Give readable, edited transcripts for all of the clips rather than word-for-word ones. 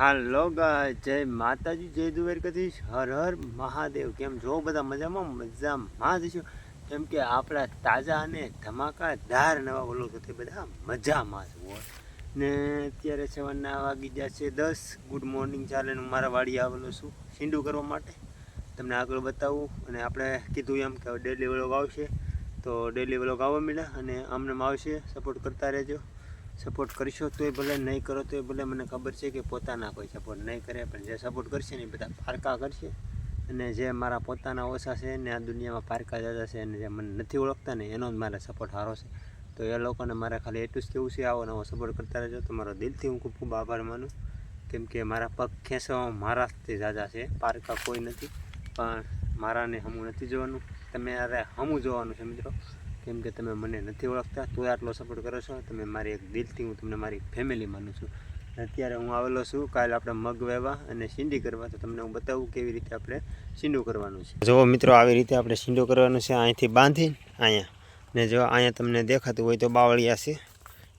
હાલો ગાય, જય માતાજી, જય દ્વારકાધીશ, હર હર મહાદેવ. કેમ છો બધા? મજામાં જશો? કેમ કે આપણા તાજા અને ધમાકાદાર નવા વ્લોગ હતી બધા મજામાં જ હોય ને. અત્યારે સવારના વાગી ગયા છે 10. ગુડ મોર્નિંગ ચાલે ને મારા વાડી આવેલો છું સીંડું કરવા માટે. તમને આગળ બતાવું અને આપણે કીધું એમ કે ડેલી વ્લોગ આવશે તો ડેલી વ્લોગ આવવા મળ્યા અને આમને આવશે. સપોર્ટ કરતા રહેજો. સપોર્ટ કરશો તોય ભલે, નહીં કરો તોય ભલે. મને ખબર છે કે પોતાના કોઈ સપોર્ટ નહીં કરે, પણ જે સપોર્ટ કરશે ને એ બધા પારકા કરશે. અને જે મારા પોતાના ઓછા છે ને આ દુનિયામાં પારકા જતા છે અને જે મને નથી ઓળખતા ને એનો જ મારે સપોર્ટ સારો છે. તો એ લોકોને મારે ખાલી એટલું જ કેવું છે, આવો નવો સપોર્ટ કરતા રહેજો. તમારો દિલથી હું ખૂબ ખૂબ આભાર માનું. કેમ કે મારા પગ ખેંચવામાં મારાથી ઝાઝા છે, પારકા કોઈ નથી. પણ મારાને હમું નથી જોવાનું, તમે અરે હમું જોવાનું છે મિત્રો. કેમ કે તમે મને નથી ઓળખતા તો આટલો સપોર્ટ કરો છો. તમે મારી એક દિલથી હું તમને મારી ફેમિલી માનું છું. અત્યારે હું આવેલો છું કાલે આપણે મગ વેવા અને સીંડી કરવા, તો તમને હું બતાવું કેવી રીતે આપણે સીંડું કરવાનું છે. જો મિત્રો, આવી રીતે આપણે સીંડું કરવાનું છે. અહીંથી બાંધીને અહીંયા ને જો અહીંયા તમને દેખાતું હોય તો બાવળિયા છે.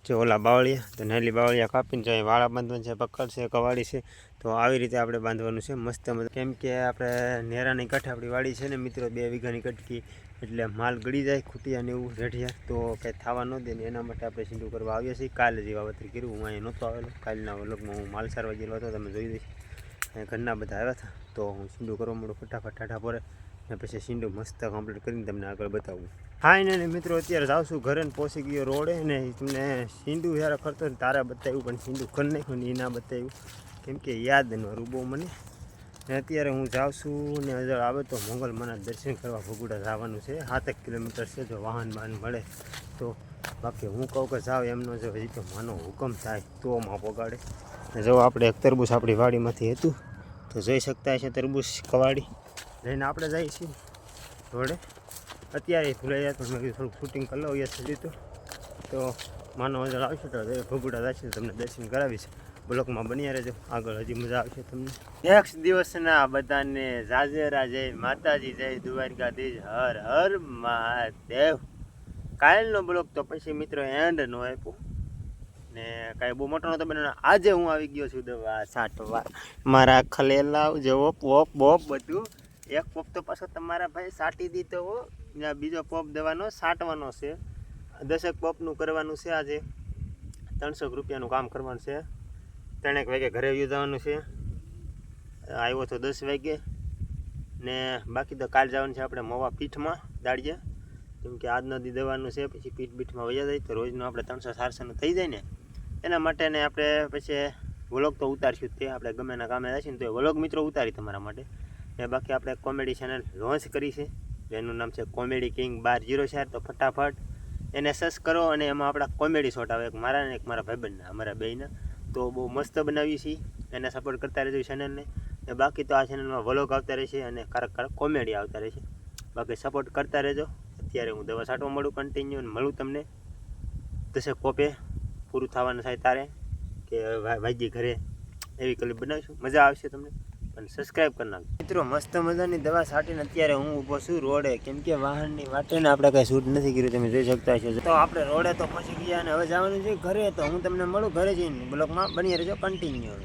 જો ઓલા બાવળિયા, તો નાલી બાવળિયા કાપીને જો અહીં વાળા બાંધવાનું છે, પકડ છે, કવાડી છે. તો આવી રીતે આપણે બાંધવાનું છે મસ્ત મસ્ત. કેમ કે આપણે નેરાની કાંઠે આપણી વાડી છે ને મિત્રો, 2 વીઘાની કટકી, એટલે માલ ગળી જાય ખૂટિયા ને એવું રેઠિયા, તો કંઈ થવા ન દે ને એના માટે આપણે સીંડું કરવા આવીએ છીએ. કાલે જે વાવતર કર્યું, હું અહીંયા નહોતો આવેલો. કાલના વ્લોગમાં હું માલ સારવા ગયેલો હતો, તમે જોઈ દઈશ. અહીંયા ઘરના બધા આવ્યા હતા તો હું સીંડું કરવા મળું ફટાફટ ઠાઠા પડે ને પછી સીંડું મસ્ત કમ્પ્લીટ કરીને તમને આગળ બતાવું. હા ને મિત્રો, અત્યારે જાઉં છું ઘરે ને પહોંચી ગયો રોડે ને તમને સીંડું યાર કરતો ને તારા બતાવ્યું, પણ સીંડું કરી નાખ્યું ને એ ના બતાવ્યું. કેમ કે યાદ ન રૂબો મને. ને અત્યારે હું જાઉં છું ને હજર આવે તો મોગલમાના દર્શન કરવા ભગુડા જવાનું છે. 7 કિલોમીટર છે, જો વાહન મળે તો. બાકી હું કહું કે જાઓ એમનો જો હજી તો માનો હુકમ થાય તો માં પગાડે. જો આપણે એક તરબૂચ આપણી વાડીમાંથી હતું તો જોઈ શકતા છે, તરબૂચ કવાડી લઈને આપણે જઈએ છીએ રોડે. અત્યારે ભૂલાઈ જાય તો મેં કીધું થોડુંક શૂટિંગ કરી લઉં યસ તો માનો હજર આવશે તો ભગુડા જશે, તમને દર્શન કરાવીશ. બ્લોકમાં બન્યા રહેજો, આગળ હજી મજા આવશે તમને. નેક્સ્ટ દિવસના બધાને જાજેરા, જય માતાજી, જય દ્વારકાધીશ, હર હર મહાદેવ. કાલનો બ્લોક તો પછી મિત્રો એન્ડ નો આપ્યો ને કાંઈ બહુ મોટો નહોતો બનાવવાનો. આજે હું આવી ગયો છું દવા છાંટવા. મારા ખલેલાવ જેવો પોપ બોપ બધું. એક પોપ તો પાછો તમારા ભાઈ છાંટી દીધો હો, બીજો પોપ દવાનો છાંટવાનો છે. 10 પોપનું કરવાનું છે. આજે 300 રૂપિયાનું કામ કરવાનું છે. 3 વાગે ઘરે આવી જવાનું છે. આવ્યો તો 10 વાગે ને બાકી તો કાલ જવાનું છે આપણે મોવા પીઠમાં દાડીએ. કેમ કે આજનો દી દવાનું છે, પછી પીઠમાં વયા જાય તો રોજનું આપણે 300-400 થઈ જાય ને એના માટે ને આપણે પછી વ્લોગ તો ઉતારશું જ. તે આપણે ગમે એના કામે જઈશું ને તો વ્લોગ મિત્રો ઉતારી તમારા માટે. ને બાકી આપણે કોમેડી ચેનલ લોન્ચ કરી છે, જેનું નામ છે કોમેડી કિંગ 1204. તો ફટાફટ એને સર્ચ કરો અને એમાં આપણા કોમેડી શોટ આવે, એક મારા ને એક મારા ભાઈબંધના, અમારા બેયના. તો બહુ મસ્ત બનાવી છે, એને સપોર્ટ કરતા રહેજો ચેનલને. ને બાકી તો આ ચેનલમાં વ્લોગ આવતા રહેશે અને ક્યારેક કોમેડી આવતા રહેશે. બાકી સપોર્ટ કરતા રહેજો. અત્યારે હું દવા છાંટવા મળું કન્ટિન્યુ અને મળું તમને 10 પોપે પૂરું થવાનું થાય તારે કે વાગી ઘરે એવી ક્લિપ બનાવીશું, મજા આવશે તમને. પણ સબસ્ક્રાઈબ કરી નાખજો મિત્રો. મસ્ત મજાની દવા છાંટીને અત્યારે હું ઊભો છું રોડે. કેમ કે વાહનની વાટે ને આપણે કાંઈ શૂટ નથી કર્યું, તમે જોઈ શકતા છો. તો આપણે રોડે તો પહોંચી ગયા અને હવે જવાનું છે ઘરે. તો હું તમને મળું ઘરે જઈને. બ્લોગમાં બની રહેજો કન્ટિન્યુ.